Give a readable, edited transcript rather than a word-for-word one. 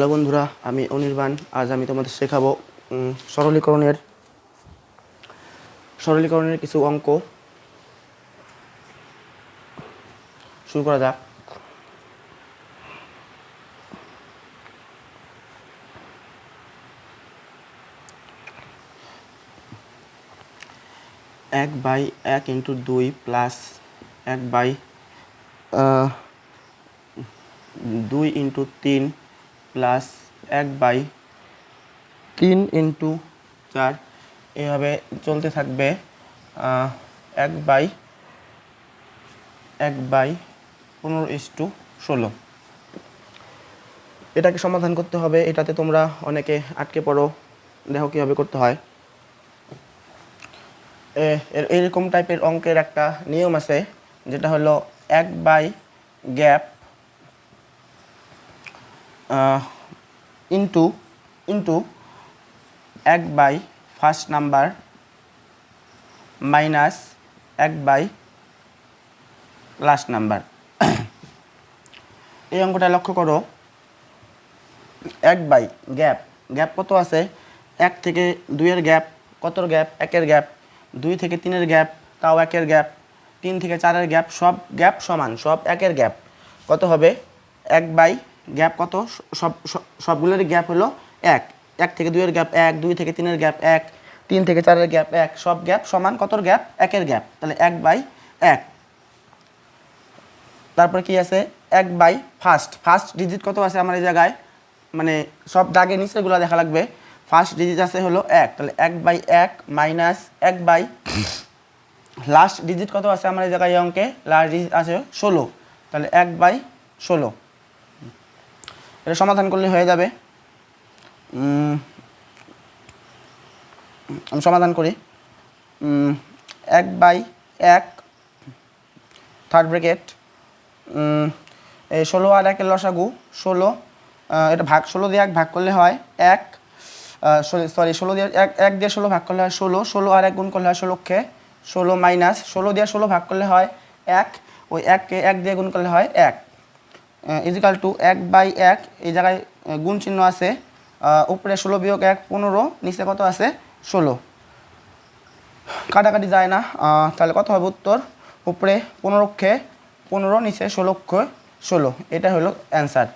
Hello বন্ধুরা, আমি অনির্বাণ। আজ আমি তোমাদের শেখাবো সরলীকরণের কিছু অঙ্ক। শুরু করা যাক। এক বাই 1 × 2 প্লাস 1/2 × 3 প্লাস 1/3 × 4 এভাবে চলতে থাকবে। 1/15:16। এটাকে সমাধান করতে হবে। এটাতে তোমরা অনেকে আটকে পড়ো, দেখো কীভাবে করতে হয়। এরকম টাইপের অঙ্কের একটা নিয়ম আছে, যেটা হলো 1/গ্যাপ ইন্টু 1/ফার্স্ট নাম্বার মাইনাস 1/লাস্ট নাম্বার। এই অঙ্কটা লক্ষ্য করো। 1/গ্যাপ কত আছে? 1 থেকে 2-এর গ্যাপ, কতর গ্যাপ? 1-এর গ্যাপ। 2 থেকে 3-এর গ্যাপ, তাও 1-এর গ্যাপ। 3 থেকে 4-এর গ্যাপ, সব গ্যাপ সমান, সব 1-এর গ্যাপ। কত হবে? 1/গ্যাপ কত? সবগুলোর গ্যাপ হলো 1। 1 থেকে 2-এর গ্যাপ 1, 2 থেকে 3-এর গ্যাপ 1, 3 থেকে 4-এর গ্যাপ 1, সব গ্যাপ সমান কতর গ্যাপ? 1-এর গ্যাপ। তাহলে 1/1। তারপরে কি আছে? 1/ফার্স্ট ডিজিট কত আছে আমার এই জায়গায়? মানে সব দাগের নিচেগুলো দেখা লাগবে। ফার্স্ট ডিজিট আছে হলো 1, তাহলে 1/1 মাইনাস 1/, লাস্ট ডিজিট কত আছে আমার এই জায়গায়? এই অঙ্কে লাস্ট ডিজিট আছে 16, তাহলে 1/16। এটা সমাধান করলে হয়ে যাবে। আমি সমাধান করি। 1/1 থার্ড ব্র্যাকেট, 16 আর 1-এর লসাগু 16। এটা 16 দিয়ে 1 ভাগ করলে হয় 1, 16 দিয়ে 1 দিয়ে 16 ভাগ করলে হয় 16, 16 আর 1 গুণ করলে হয় 16-কে 16 মাইনাস 16 দিয়ে 16 ভাগ করলে হয় 1, ওই 1-কে 1 দিয়ে গুণ করলে হয় 1 ইজিক্যাল টু 1/1। এই জায়গায় গুণ চিহ্ন আছে, উপরে 16 বিয়োগ 1 15, নিচে কত আছে? 16। কাটাকাটি যায় না, তাহলে কত হবে উত্তর? উপরে 15-কে 15, নিচে 16-কে 16। এটা হলো অ্যান্সার।